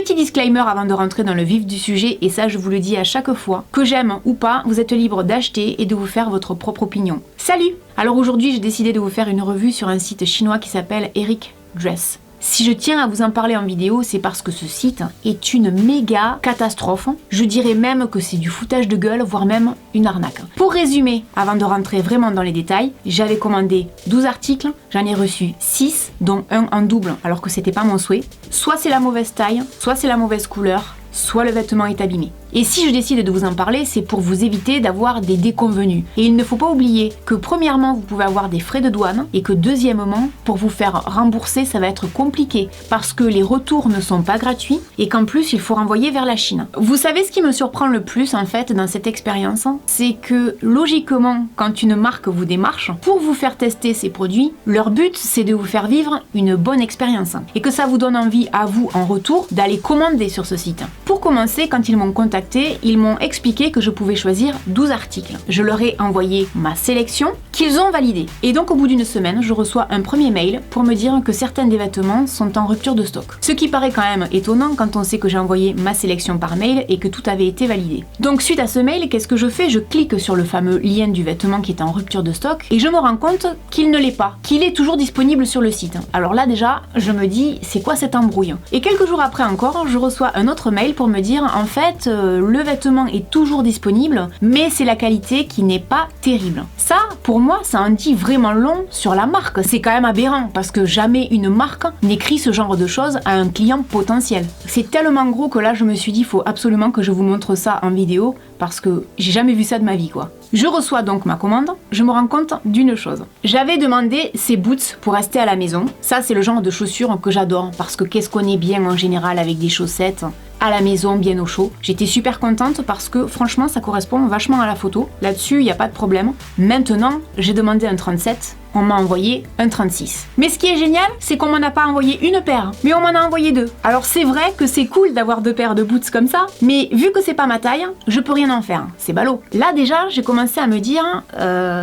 Petit disclaimer avant de rentrer dans le vif du sujet, et ça je vous le dis à chaque fois, que j'aime ou pas, vous êtes libre d'acheter et de vous faire votre propre opinion. Salut! Alors aujourd'hui j'ai décidé de vous faire une revue sur un site chinois qui s'appelle Eric Dress. Si je tiens à vous en parler en vidéo, c'est parce que ce site est une méga catastrophe. Je dirais même que c'est du foutage de gueule, voire même une arnaque. Pour résumer, avant de rentrer vraiment dans les détails, j'avais commandé 12 articles, j'en ai reçu 6, dont un en double, alors que c'était pas mon souhait. Soit c'est la mauvaise taille, soit c'est la mauvaise couleur, soit le vêtement est abîmé. Et si je décide de vous en parler, c'est pour vous éviter d'avoir des déconvenus. Et il ne faut pas oublier que premièrement, vous pouvez avoir des frais de douane et que deuxièmement, pour vous faire rembourser, ça va être compliqué parce que les retours ne sont pas gratuits et qu'en plus, il faut renvoyer vers la Chine. Vous savez ce qui me surprend le plus en fait dans cette expérience? C'est que logiquement, quand une marque vous démarche, pour vous faire tester ses produits, leur but c'est de vous faire vivre une bonne expérience et que ça vous donne envie à vous en retour d'aller commander sur ce site. Pour commencer, quand ils m'ont contacté, ils m'ont expliqué que je pouvais choisir 12 articles. Je leur ai envoyé ma sélection qu'ils ont validée. Et donc au bout d'une semaine, je reçois un premier mail pour me dire que certains des vêtements sont en rupture de stock. Ce qui paraît quand même étonnant quand on sait que j'ai envoyé ma sélection par mail et que tout avait été validé. Donc suite à ce mail, qu'est-ce que je fais? Je clique sur le fameux lien du vêtement qui est en rupture de stock et je me rends compte qu'il ne l'est pas, qu'il est toujours disponible sur le site. Alors là déjà, je me dis, c'est quoi cette embrouille? Et quelques jours après encore, je reçois un autre mail pour me dire, en fait, le vêtement est toujours disponible, mais c'est la qualité qui n'est pas terrible. Ça, pour moi, ça en dit vraiment long sur la marque. C'est quand même aberrant, parce que jamais une marque n'écrit ce genre de choses à un client potentiel. C'est tellement gros que là, je me suis dit, il faut absolument que je vous montre ça en vidéo, parce que j'ai jamais vu ça de ma vie, quoi. Je reçois donc ma commande, je me rends compte d'une chose. J'avais demandé ces boots pour rester à la maison. Ça, c'est le genre de chaussures que j'adore, parce que qu'est-ce qu'on est bien en général avec des chaussettes à la maison, bien au chaud. J'étais super contente parce que franchement, ça correspond vachement à la photo. Là-dessus, il n'y a pas de problème. Maintenant, j'ai demandé un 37. On m'a envoyé un 36. Mais ce qui est génial, c'est qu'on m'en a pas envoyé une paire, mais on m'en a envoyé deux. Alors c'est vrai que c'est cool d'avoir deux paires de boots comme ça, mais vu que c'est pas ma taille, je peux rien en faire. C'est ballot. Là déjà, j'ai commencé à me dire,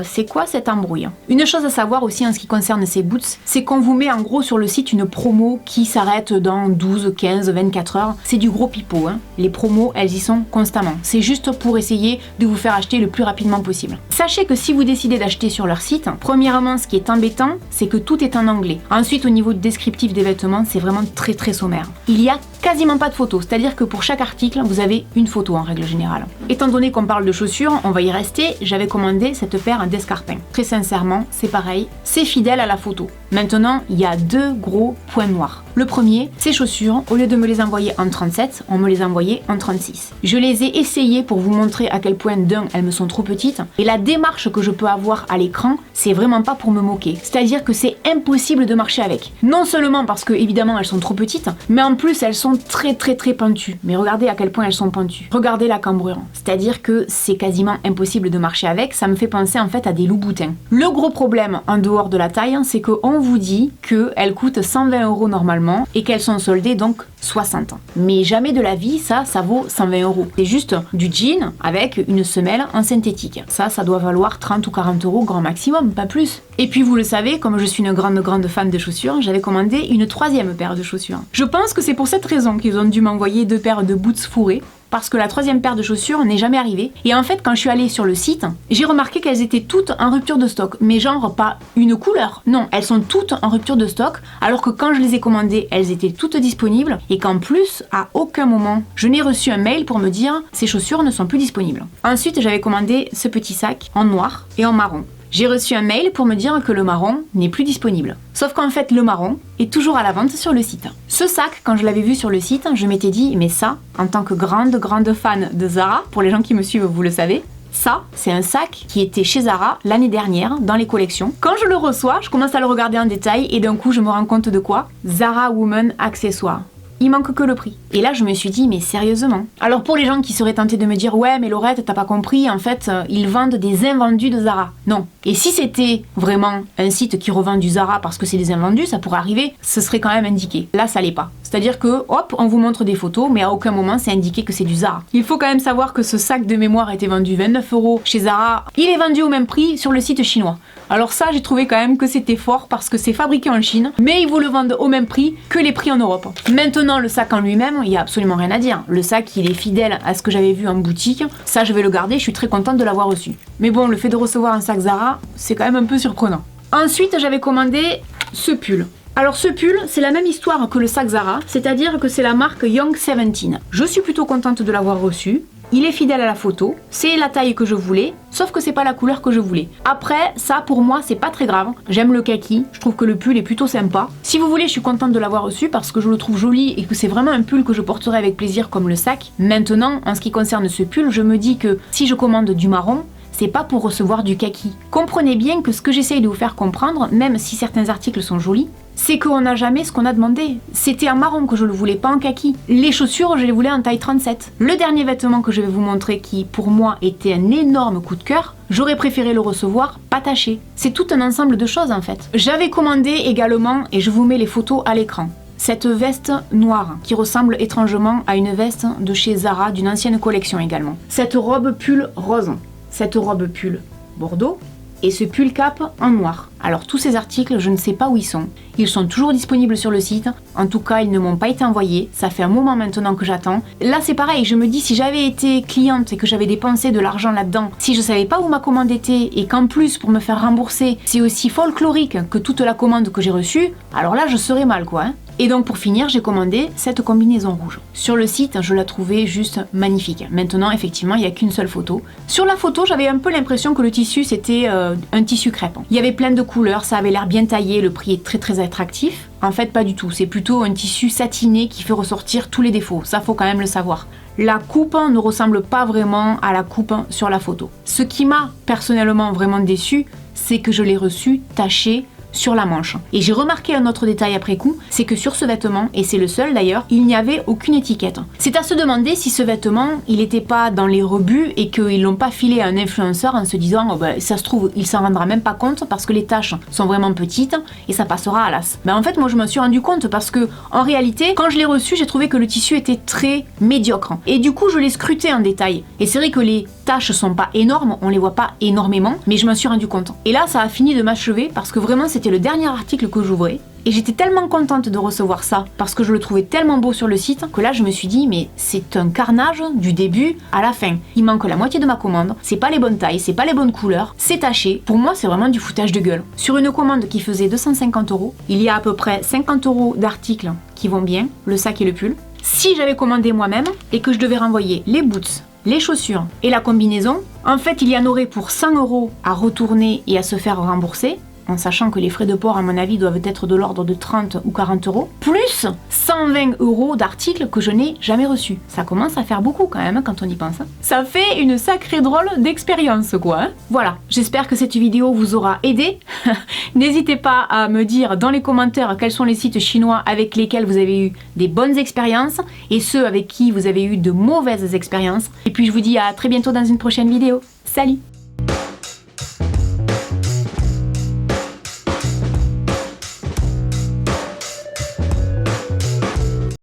c'est quoi cette embrouille? Une chose à savoir aussi en ce qui concerne ces boots, c'est qu'on vous met en gros sur le site une promo qui s'arrête dans 12, 15, 24 heures. C'est du gros pipeau, hein. Les promos, elles y sont constamment. C'est juste pour essayer de vous faire acheter le plus rapidement possible. Sachez que si vous décidez d'acheter sur leur site, premièrement, ce qui est embêtant, c'est que tout est en anglais. Ensuite, au niveau descriptif des vêtements, c'est vraiment très sommaire. Il y a quasiment pas de photos, c'est-à-dire que pour chaque article, vous avez une photo en règle générale. Étant donné qu'on parle de chaussures, on va y rester, j'avais commandé cette paire d'escarpins. Très sincèrement, c'est pareil, c'est fidèle à la photo. Maintenant, il y a deux gros points noirs. Le premier, ces chaussures, au lieu de me les envoyer en 37, on me les envoyait en 36. Je les ai essayées pour vous montrer à quel point d'un, elles me sont trop petites, et la démarche que je peux avoir à l'écran, c'est vraiment pas pour me moquer. C'est-à-dire que c'est impossible de marcher avec. Non seulement parce que, évidemment, elles sont trop petites, mais en plus, elles sont très pentues. Mais regardez à quel point elles sont pentues. Regardez la cambrure. C'est-à-dire que c'est quasiment impossible de marcher avec, ça me fait penser en fait à des loups-boutins. Le gros problème, en dehors de la taille, c'est qu'on vous dit qu'elles coûtent 120 € normalement, et qu'elles sont soldées donc 60. Mais jamais de la vie, ça vaut 120 €. C'est juste du jean avec une semelle en synthétique. Ça doit valoir 30 ou 40 € grand maximum, pas plus. Et puis vous le savez, comme je suis une grande fan de chaussures, j'avais commandé une troisième paire de chaussures. Je pense que c'est pour cette raison qu'ils ont dû m'envoyer deux paires de boots fourrés, parce que la troisième paire de chaussures n'est jamais arrivée. Et en fait, quand je suis allée sur le site, j'ai remarqué qu'elles étaient toutes en rupture de stock. Mais genre, pas une couleur. Non, elles sont toutes en rupture de stock, alors que quand je les ai commandées, elles étaient toutes disponibles, et qu'en plus, à aucun moment, je n'ai reçu un mail pour me dire « ces chaussures ne sont plus disponibles ». Ensuite, j'avais commandé ce petit sac en noir et en marron. J'ai reçu un mail pour me dire que le marron n'est plus disponible. Sauf qu'en fait, le marron est toujours à la vente sur le site. Ce sac, quand je l'avais vu sur le site, je m'étais dit, mais ça, en tant que grande fan de Zara, pour les gens qui me suivent, vous le savez, ça, c'est un sac qui était chez Zara l'année dernière, dans les collections. Quand je le reçois, je commence à le regarder en détail et d'un coup, je me rends compte de quoi? Zara Woman Accessoires. Il manque que le prix. Et là, je me suis dit, mais sérieusement? Alors pour les gens qui seraient tentés de me dire, ouais, mais Laurette, t'as pas compris, en fait, ils vendent des invendus de Zara. Non. Et si c'était vraiment un site qui revend du Zara parce que c'est des invendus, ça pourrait arriver, ce serait quand même indiqué. Là, ça l'est pas. C'est-à-dire que, hop, on vous montre des photos, mais à aucun moment c'est indiqué que c'est du Zara. Il faut quand même savoir que ce sac de mémoire était vendu 29 € chez Zara. Il est vendu au même prix sur le site chinois. Alors ça, j'ai trouvé quand même que c'était fort parce que c'est fabriqué en Chine, mais ils vous le vendent au même prix que les prix en Europe. Maintenant, le sac en lui-même, il n'y a absolument rien à dire. Le sac, il est fidèle à ce que j'avais vu en boutique. Ça, je vais le garder, je suis très contente de l'avoir reçu. Mais bon, le fait de recevoir un sac Zara, c'est quand même un peu surprenant. Ensuite, j'avais commandé ce pull. Alors ce pull, c'est la même histoire que le sac Zara, c'est-à-dire que c'est la marque Young 17. Je suis plutôt contente de l'avoir reçu. Il est fidèle à la photo, c'est la taille que je voulais, sauf que c'est pas la couleur que je voulais. Après, ça pour moi c'est pas très grave, j'aime le kaki, je trouve que le pull est plutôt sympa. Si vous voulez, je suis contente de l'avoir reçu parce que je le trouve joli et que c'est vraiment un pull que je porterai avec plaisir comme le sac. Maintenant, en ce qui concerne ce pull, je me dis que si je commande du marron, c'est pas pour recevoir du kaki. Comprenez bien que ce que j'essaye de vous faire comprendre, même si certains articles sont jolis, c'est qu'on n'a jamais ce qu'on a demandé. C'était en marron que je le voulais, pas en kaki. Les chaussures, je les voulais en taille 37. Le dernier vêtement que je vais vous montrer, qui pour moi était un énorme coup de cœur, j'aurais préféré le recevoir pas taché. C'est tout un ensemble de choses en fait. J'avais commandé également, et je vous mets les photos à l'écran, cette veste noire qui ressemble étrangement à une veste de chez Zara d'une ancienne collection également. Cette robe pull rose, cette robe pull bordeaux, et ce pull cap en noir. Alors tous ces articles, je ne sais pas où ils sont. Ils sont toujours disponibles sur le site. En tout cas, ils ne m'ont pas été envoyés. Ça fait un moment maintenant que j'attends. Là, c'est pareil. Je me dis, si j'avais été cliente et que j'avais dépensé de l'argent là-dedans, si je savais pas où ma commande était et qu'en plus, pour me faire rembourser, c'est aussi folklorique que toute la commande que j'ai reçue, alors là, je serais mal, quoi. Et donc pour finir, j'ai commandé cette combinaison rouge. Sur le site, je la trouvais juste magnifique. Maintenant, effectivement, il n'y a qu'une seule photo. Sur la photo, j'avais un peu l'impression que le tissu, c'était un tissu crêpe. Il y avait plein de couleurs, ça avait l'air bien taillé, le prix est très très attractif. En fait, pas du tout. C'est plutôt un tissu satiné qui fait ressortir tous les défauts. Ça, faut quand même le savoir. La coupe ne ressemble pas vraiment à la coupe sur la photo. Ce qui m'a personnellement vraiment déçu, c'est que je l'ai reçu taché sur la manche. Et j'ai remarqué un autre détail après coup, c'est que sur ce vêtement, et c'est le seul d'ailleurs, il n'y avait aucune étiquette. C'est à se demander si ce vêtement, il n'était pas dans les rebuts et qu'ils l'ont pas filé à un influenceur en se disant, oh bah, ça se trouve, il s'en rendra même pas compte parce que les taches sont vraiment petites et ça passera à l'as. Ben en fait, moi je me suis rendu compte parce que en réalité, quand je l'ai reçu, j'ai trouvé que le tissu était très médiocre. Et du coup, je l'ai scruté en détail. Et c'est vrai que les taches sont pas énormes, on les voit pas énormément, mais je me suis rendu compte. Et là, ça a fini de m'achever parce que vraiment, c'était le dernier article que j'ouvrais. Et j'étais tellement contente de recevoir ça parce que je le trouvais tellement beau sur le site que là je me suis dit mais c'est un carnage du début à la fin. Il manque la moitié de ma commande, c'est pas les bonnes tailles, c'est pas les bonnes couleurs, c'est taché. Pour moi c'est vraiment du foutage de gueule. Sur une commande qui faisait 250 €, il y a à peu près 50 € d'articles qui vont bien, le sac et le pull. Si j'avais commandé moi-même et que je devais renvoyer les boots, les chaussures et la combinaison, en fait il y en aurait pour 100 € à retourner et à se faire rembourser, en sachant que les frais de port, à mon avis, doivent être de l'ordre de 30 ou 40 €, plus 120 € d'articles que je n'ai jamais reçus. Ça commence à faire beaucoup quand même quand on y pense. Ça fait une sacrée drôle d'expérience, quoi. Voilà, j'espère que cette vidéo vous aura aidé. N'hésitez pas à me dire dans les commentaires quels sont les sites chinois avec lesquels vous avez eu des bonnes expériences et ceux avec qui vous avez eu de mauvaises expériences. Et puis je vous dis à très bientôt dans une prochaine vidéo. Salut!